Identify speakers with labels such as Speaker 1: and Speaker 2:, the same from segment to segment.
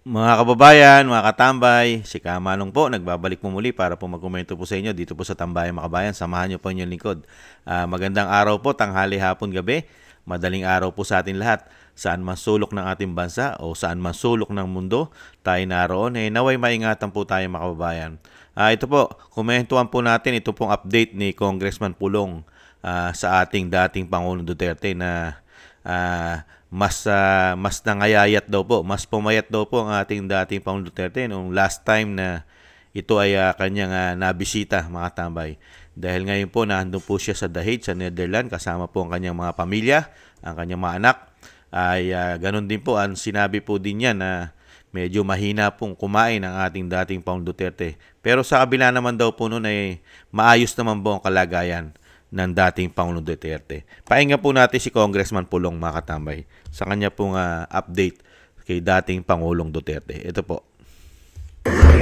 Speaker 1: Mga kababayan, mga katambay, si Kamanong po, nagbabalik po muli para po magkomento po sa inyo dito po sa Tambayan Makabayan. Samahan niyo po inyong lingkod. Magandang araw po, tanghali, hapon, gabi. Madaling araw po sa atin lahat. Saan man sulok ng ating bansa o saan man sulok ng mundo, tayo naroon. Naway maingatan po tayo mga kababayan. Ito po, komentuhan po natin ito pong update ni Congressman Pulong sa ating dating Pangulong Duterte na mas nangayayat daw po, mas pumayat daw po ang ating dating Pangulong Duterte nung last time na ito ay kanyang nabisita mga tambay. Dahil ngayon po nandun po siya sa The Hague sa Netherlands kasama po ang kanyang mga pamilya, ang kanyang mga anak. Ay ganun din po ang sinabi po din niya na medyo mahina pong kumain ang ating dating Pangulong Duterte. Pero sa kabila naman daw po noon ay maayos naman po ang kalagayan ng dating Pangulong Duterte. Pahinga po natin si Congressman Pulong mga katambay sa kanya pong update kay dating Pangulong Duterte. Ito po.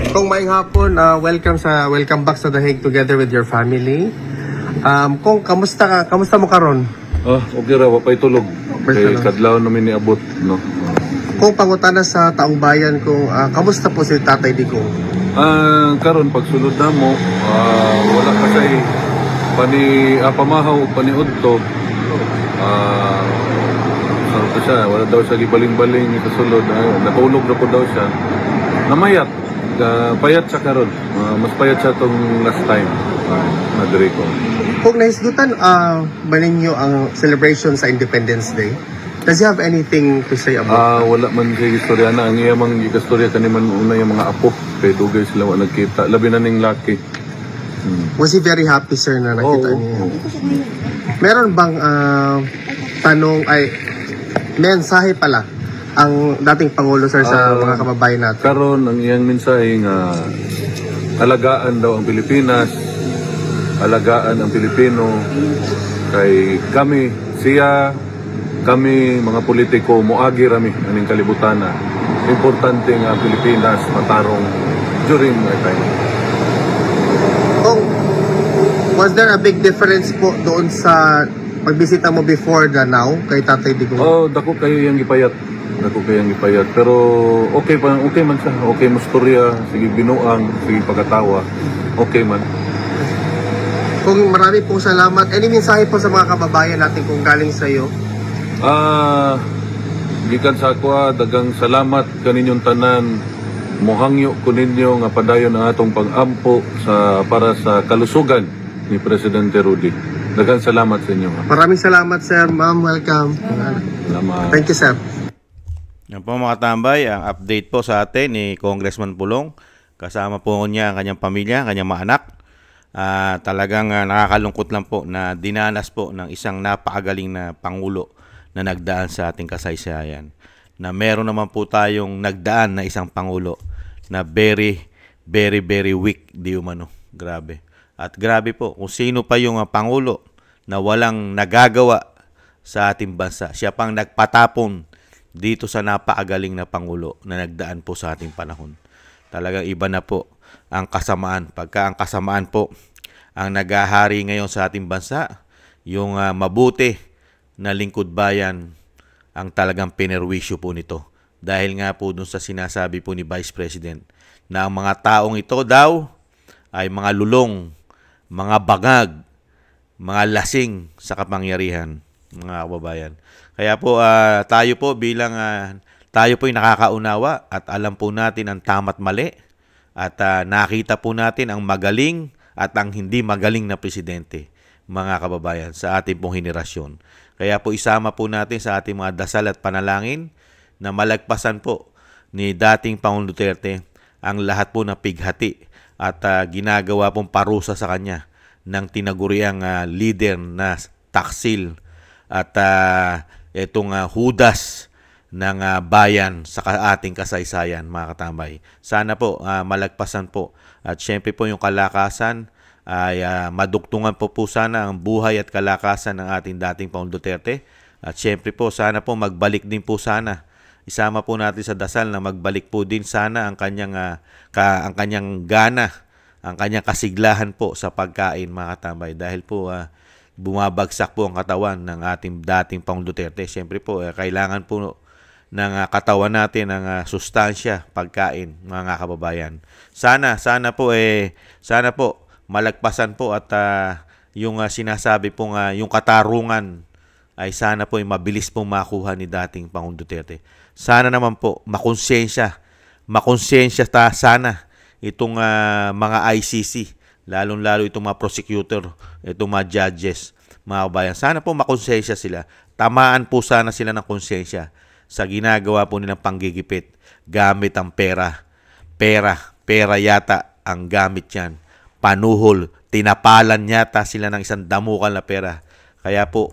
Speaker 2: Kung maing hapon, welcome back sa The Hague together with your family. Kung kamusta mo karon?
Speaker 3: Okay ra, wapay tulog. Kay kadlaw namin niabot, no.
Speaker 2: Kung pangutana sa taong bayan kung kamusta po si Tatay Digong?
Speaker 3: Karon pagsulod na mo, wala ka say pamahaw paniudto. Sarap pa siya, wala daw siya gibaling-baling sa sulod. Natulog na po daw siya. Namayat, payat siya karon. Mas payat siya tong last time. Madrico.
Speaker 2: Kung nahisgutan ba ninyo ang celebration sa Independence Day, does he have anything to say about
Speaker 3: Wala man kay istorya na. Ang iyamang istorya kaniman una yung mga apo. Kay dugay sila wa nagkita. Labi na ning laki.
Speaker 2: Was he very happy, sir, na nakita niyo? Meron bang mensahe pala ang dating Pangulo, sir, sa mga kababayan natin?
Speaker 3: Karon ang iyang mensahe nga alagaan daw ang Pilipinas, alagaan ang Pilipino, kay kami mga politiko moagi rami aning kalibutan na importante nga Pilipinas matarong during my time.
Speaker 2: Was there a big difference po doon sa pagbisita mo before the now kay Tatay Digong?
Speaker 3: Dako kayo yung gipayat. Pero okay man siya. Okay mo storya, sige binuang, sige pagkatawa. Okay man.
Speaker 2: Kung marami pong salamat. Any mensahe po sa mga kababayan natin kung galing sa iyo?
Speaker 3: Gikan sa ako, dagang salamat kaninyong tanan. Mohangyo ko ninyo nga padayon ang atong pag-ampo para sa kalusugan ni Presidente Rudy. Daghang salamat sa inyo.
Speaker 2: Maraming salamat, sir. Ma'am, welcome.
Speaker 3: Salamat.
Speaker 2: Thank you, sir.
Speaker 1: Yan po mga tambay, ang update po sa atin ni Congressman Pulong. Kasama po niya ang kanyang pamilya, ang kanyang mga anak. Talagang nakakalungkot lang po na dinanas po ng isang napakagaling na Pangulo na nagdaan sa ating kasaysayan. Na meron naman po tayong nagdaan na isang Pangulo na very, very, very weak, di umano. Grabe. At grabe po, kung sino pa yung Pangulo na walang nagagawa sa ating bansa. Siya pang nagpatapon dito sa napakagaling na Pangulo na nagdaan po sa ating panahon. Talagang iba na po ang kasamaan. Pagka ang kasamaan po ang naghahari ngayon sa ating bansa, yung mabuti na lingkod bayan ang talagang pinerwisyo po nito. Dahil nga po dun sa sinasabi po ni Vice President na ang mga taong ito daw ay mga lulong, mga bangag, mga lasing sa kapangyarihan, mga kababayan. Kaya po tayo po bilang tayo po ay nakakaunawa at alam po natin ang tama't mali at nakita po natin ang magaling at ang hindi magaling na presidente, mga kababayan, sa ating pong henerasyon. Kaya po isama po natin sa ating mga dasal at panalangin na malagpasan po ni dating Pangulong Duterte ang lahat po na pighati at ginagawa pong parusa sa kanya ng tinaguriang leader na taksil at itong hudas ng bayan sa ating kasaysayan, mga katambay. Sana po malagpasan po at syempre po yung kalakasan ay madugtungan po sana ang buhay at kalakasan ng ating dating Pangulong Duterte. At syempre po sana po magbalik din po sana. Isama po natin sa dasal na magbalik po din sana ang kanyang gana, ang kanyang kasiglahan po sa pagkain, mga katambay. Dahil po bumabagsak po ang katawan ng ating dating Pangulong Duterte. Siyempre po kailangan po katawan natin ng sustansya, pagkain, mga kababayan. Sana po malagpasan po at yung sinasabi pong yung katarungan ay sana po mabilis pong makuha ni dating Pangulong Duterte. Sana naman po makonsensya sana itong mga ICC, lalong-lalo itong mga prosecutor, itong mga judges, mga kabayan. Sana po makonsensya sila. Tamaan po sana sila ng konsensya sa ginagawa po nilang panggigipit gamit ang pera. Pera yata ang gamit yan. Panuhol, tinapalan yata sila ng isang damukal na pera. Kaya po,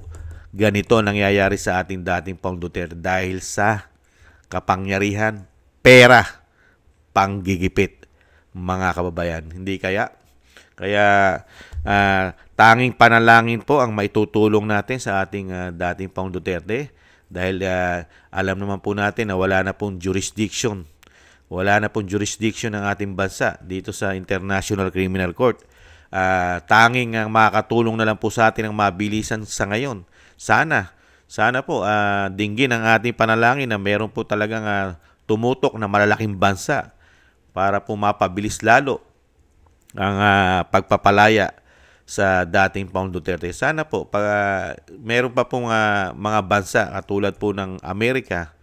Speaker 1: ganito nangyayari sa ating dating Pangulong Duterte dahil sa kapangyarihan, pera, panggigipit, mga kababayan. Hindi kaya? Kaya tanging panalangin po ang maitutulong natin sa ating dating Pangulong Duterte dahil alam naman po natin na wala na pong jurisdiction. Wala na pong jurisdiction ng ating bansa dito sa International Criminal Court. Tanging ang makakatulong na lang po sa atin ang mabilisan sa ngayon. Sana po dinggin ang ating panalangin na meron po talagang tumutok na malalaking bansa para po mapabilis lalo ang pagpapalaya sa dating Pangulong Duterte. Sana po meron pa pong mga bansa katulad po ng Amerika,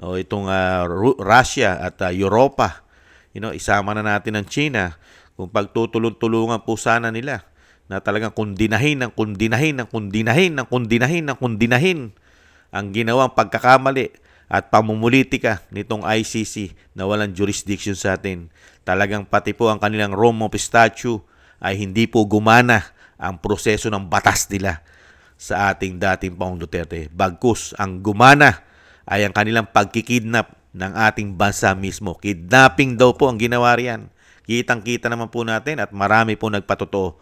Speaker 1: o itong Russia at Europa, isama na natin ang China kung pagtutulong-tulungan po sana nila na talagang kundinahin ang ginawang pagkakamali at pamumulitika nitong ICC na walang jurisdiction sa atin. Talagang pati po ang kanilang Rome of Statute ay hindi po gumana ang proseso ng batas nila sa ating dating Pangulong Duterte. Bagkus, ang gumana ay ang kanilang pagkikidnap ng ating bansa mismo. Kidnapping daw po ang ginawa riyan. Kitang-kita naman po natin at marami po nagpatotoo.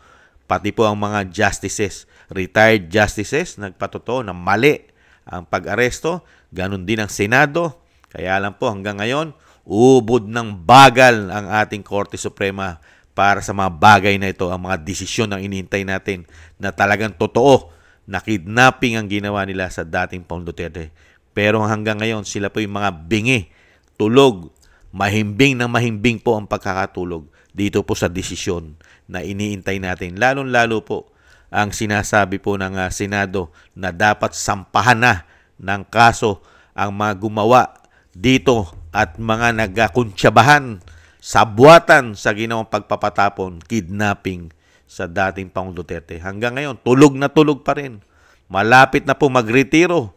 Speaker 1: Pati po ang mga justices, retired justices, nagpatotoo na mali ang pag-aresto. Ganon din ang Senado. Kaya lang po hanggang ngayon, ubod ng bagal ang ating Korte Suprema para sa mga bagay na ito, ang mga desisyon na inihintay natin na talagang totoo na kidnapping ang ginawa nila sa dating Pangulong Duterte. Pero hanggang ngayon, sila po yung mga bingi, tulog, mahimbing na mahimbing po ang pagkakatulog dito po sa desisyon na iniintay natin. Lalong-lalo po ang sinasabi po ng Senado na dapat sampahan na ng kaso ang mga gumawa dito at mga nagkuntsabahan, sabwatan sa ginawang pagpapatapon, kidnapping sa dating Pangulong Duterte. Hanggang ngayon, tulog na tulog pa rin. Malapit na po magretiro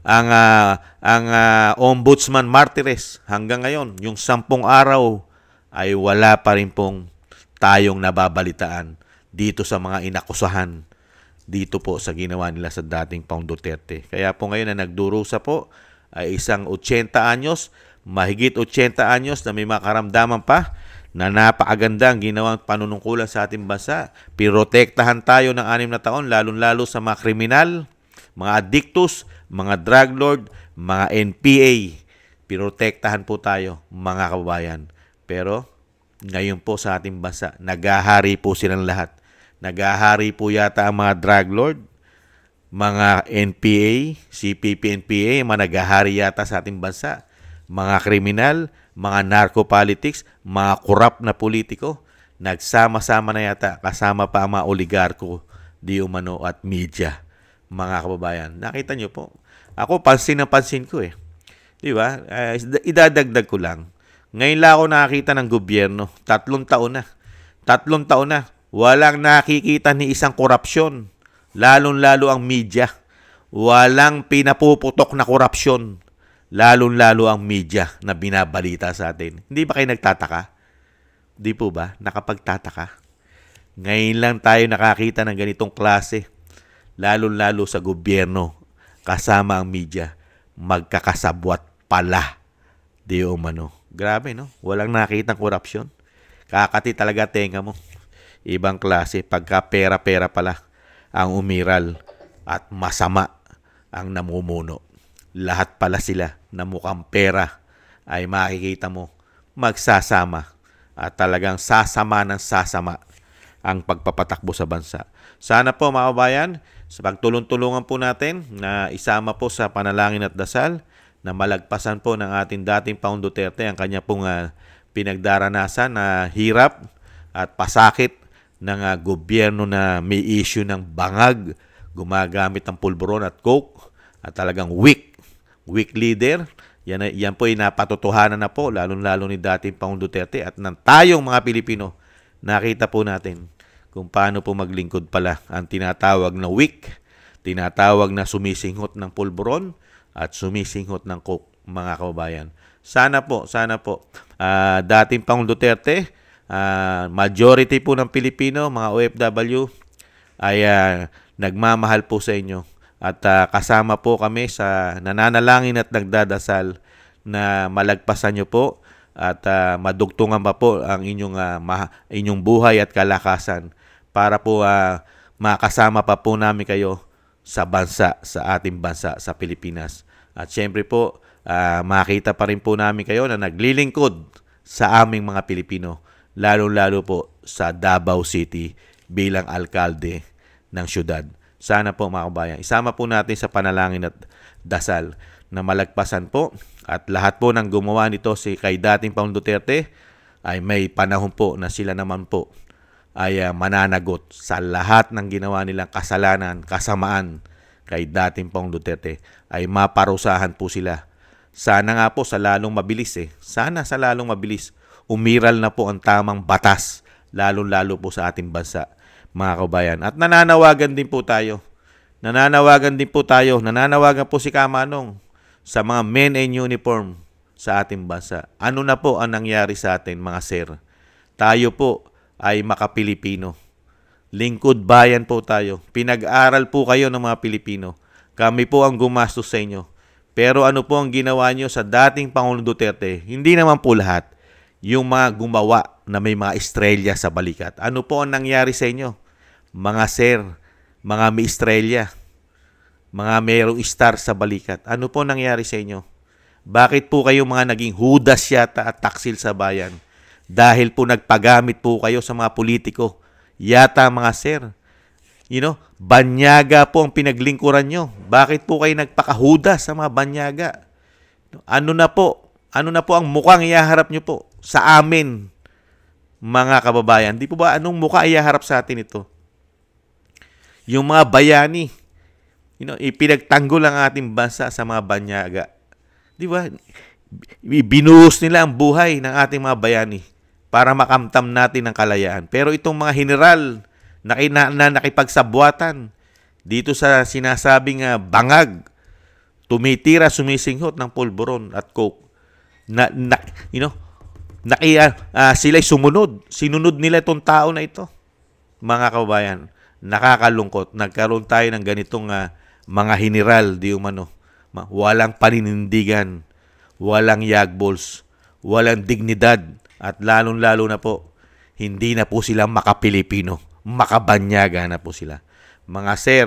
Speaker 1: ang Ombudsman Martires. Hanggang ngayon, yung 10 araw ay wala pa rin pong tayong nababalitaan dito sa mga inakusahan dito po sa ginawa nila sa dating Pangulong Duterte. Kaya po ngayon na nagdurusa po ay isang 80 anyos, mahigit 80 anyos na may makaramdaman pa na napakaganda ang ginawang panunungkulan sa ating bansa. Pirotektahan tayo ng 6 na taon, lalong-lalo sa mga kriminal, mga addictus, mga drug lord, mga NPA. Pirotektahan po tayo, mga kababayan. Pero ngayon po sa ating bansa, naghahari po silang lahat. Naghahari po yata ang mga drug lord, mga NPA, CPP-NPA, mga naghahari yata sa ating bansa. Mga kriminal, mga narco-politics, mga korap na politiko, nagsama-sama na yata, kasama pa ang mga oligarko, di umano at media. Mga kababayan, nakita nyo po. Ako, pansin na pansin ko eh. Di ba? Idadagdag ko lang. Ngayon lang ako nakakita ng gobyerno. 3 taon na. 3 taon na. Walang nakikita ni isang korupsyon. Lalong-lalo ang media. Walang pinapuputok na korupsyon. Lalong-lalo ang media na binabalita sa atin. Hindi ba kayo nagtataka? Di po ba? Nakapagtataka? Ngayon lang tayo nakakita ng ganitong klase. Lalo-lalo sa gobyerno, kasama ang media, magkakasabwat pala. Di umano. Grabe, no? Walang nakitang korupsyon. Kakati talaga tenga mo. Ibang klase, pagka pera-pera pala ang umiral at masama ang namumuno. Lahat pala sila na mukhang pera ay makikita mo magsasama at talagang sasama ng sasama ang pagpapatakbo sa bansa. Sana po mga kabayan, sa pagtulong-tulungan po natin na isama po sa panalangin at dasal na malagpasan po ng ating dating Pangulong Duterte ang kanya pong pinagdaranasan na hirap at pasakit ng gobyerno na may issue ng bangag, gumagamit ng pulburon at coke, at talagang weak leader. Yan po ay napatotohanan na po, lalong-lalo ni dating Pangulong Duterte at ng tayong mga Pilipino. Nakita po natin kung paano po maglingkod pala ang tinatawag na weak, tinatawag na sumisinghot ng pulburon at sumisinghot ng coke, mga kababayan. Sana po, dating Pangulong Duterte, majority po ng Pilipino, mga OFW, ay nagmamahal po sa inyo. At kasama po kami sa nananalangin at nagdadasal na malagpasan nyo po at madugtungan pa po ang inyong buhay at kalakasan para po makasama pa po namin kayo sa ating bansa, sa Pilipinas. At syempre po, makita pa rin po namin kayo na naglilingkod sa aming mga Pilipino, lalo-lalo po sa Davao City bilang alkalde ng syudad. Sana po mga kabayan, isama po natin sa panalangin at dasal na malagpasan po at lahat po ng gumawa nito kay dating Pangulong Duterte ay may panahon po na sila naman po ay mananagot sa lahat ng ginawa nilang kasalanan, kasamaan kay dating Pangulong Duterte ay maparusahan po sila. Sana nga po sa lalong mabilis Sana sa lalong mabilis umiral na po ang tamang batas lalo-lalo po sa ating bansa, mga kabayan. At nananawagan po si Kamanong sa mga men in uniform sa ating bansa. Ano na po ang nangyari sa atin, mga sir? Tayo po ay makapilipino. Lingkod bayan po tayo. Pinag-aral po kayo ng mga Pilipino. Kami po ang gumastos sa inyo. Pero ano po ang ginawa nyo sa dating Pangulong Duterte? Hindi naman po lahat. Yung mga gumawa na may mga estrelya sa balikat. Ano po ang nangyari sa inyo? Mga sir, mga may estrelya, mga mayroong star sa balikat. Ano po nangyari sa inyo? Bakit po kayo mga naging Judas yata at taksil sa bayan? Dahil po nagpagamit po kayo sa mga politiko. Yata mga sir. Banyaga po ang pinaglingkuran nyo. Bakit po kayo nagpakahudas sa mga banyaga? Ano na po ang mukhang ihaharap nyo po sa amin, mga kababayan? Di po ba anong mukha ihaharap sa atin ito? Yung mga bayani, ipinagtanggol ang ating bansa sa mga banyaga. Di ba? Binuhos nila ang buhay ng ating mga bayani para makamtam natin ang kalayaan. Pero itong mga general na nakipagsabwatan dito sa sinasabing bangag, tumitira, sumisinghot ng pulburon at coke. Sila'y sumunod. Sinunod nila itong tao na ito. Mga kababayan, nakakalungkot. Nagkaroon tayo ng ganitong mga general, di umano. Walang paninindigan, walang yagbols, walang dignidad, at lalong-lalo na po, hindi na po sila makapilipino. Makabanyaga na po sila. Mga sir,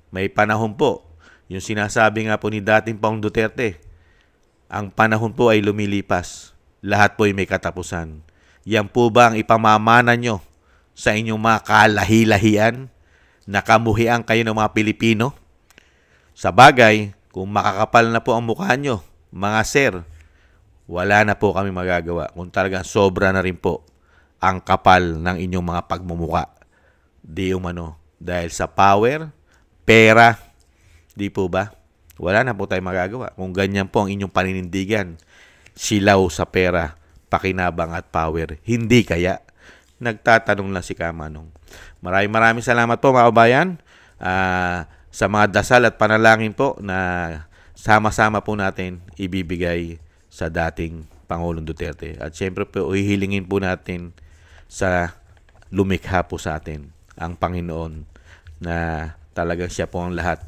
Speaker 1: may panahon po. Yung sinasabi nga po ni dating Pangulong Duterte, ang panahon po ay lumilipas. Lahat po ay may katapusan. Yan po ba ang ipamamana nyo sa inyong mga kalahi-lahian? Nakamuhian kayo ng mga Pilipino? Sa bagay, kung makakapal na po ang mukha nyo, mga sir, wala na po kami magagawa. Kung talagang sobra na rin po ang kapal ng inyong mga pagmumuka. Di umano. Dahil sa power, pera, di po ba? Wala na po tayong magagawa. Kung ganyan po ang inyong paninindigan, silaw sa pera, pakinabang at power. Hindi kaya? Nagtatanong lang si Kamanong. Maraming salamat po mga kabayan sa mga dasal at panalangin po na sama-sama po natin ibibigay sa dating Pangulong Duterte. At syempre po, ihilingin po natin sa lumikha po sa atin ang Panginoon na talagang siya po ang lahat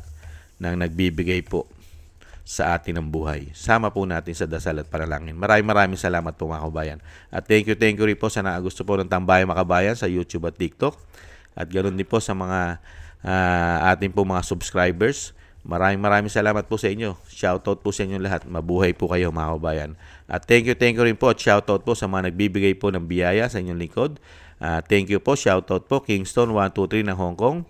Speaker 1: ng nagbibigay po sa atin ng buhay. Sama po natin sa dasal at panalangin. Maraming salamat po mga kabayan. At thank you rin po sa gusto po ng Tambayan mga kabayan sa YouTube at TikTok. At ganoon din po sa mga ating po mga subscribers. Maraming salamat po sa inyo. Shoutout po sa inyo lahat. Mabuhay po kayo mga kabayan. At thank you rin po at shoutout po sa mga nagbibigay po ng biyaya sa inyong lingkod. Thank you po. Shoutout po Kingston 123 ng Hong Kong,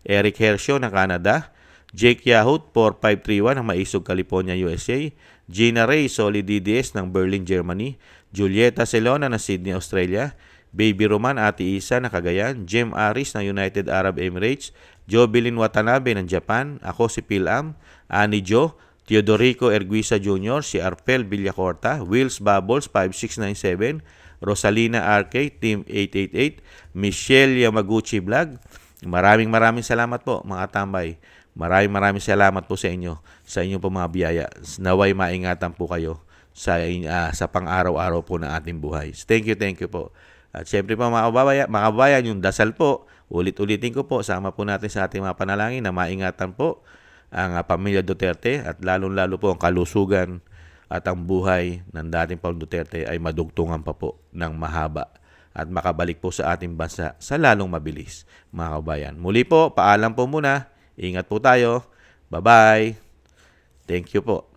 Speaker 1: Eric Hershio ng Canada, Jake Yahut 4531 ng Maisog, California, USA, Gina Ray Solidides ng Berlin, Germany, Julieta Celona ng Sydney, Australia, Baby Roman Ate Isa na Cagayan, Jem Aris ng United Arab Emirates, Jobilin Watanabe ng Japan, ako si Pilam, Ani Jo, Teodorico Erguisa Jr., si Arpel Villacorta, Wills Bubbles 5697, Rosalina RK, Team 888, Michelle Yamaguchi Vlog. Maraming salamat po mga tambay. Maraming salamat po sa inyo, sa inyong po mga biyaya. Naway maingatan po kayo sa pang-araw-araw po ng ating buhay. Thank you po. At syempre po mga kababayan, yung dasal po, ulit-ulitin ko po, sama po natin sa ating mga panalangin na maingatan po ang pamilya Duterte at lalong-lalo po ang kalusugan at ang buhay ng dating Pangulong Duterte ay madugtungan pa po ng mahaba at makabalik po sa ating bansa sa lalong mabilis, mga kababayan. Muli po, paalam po muna. Ingat po tayo. Bye-bye. Thank you po.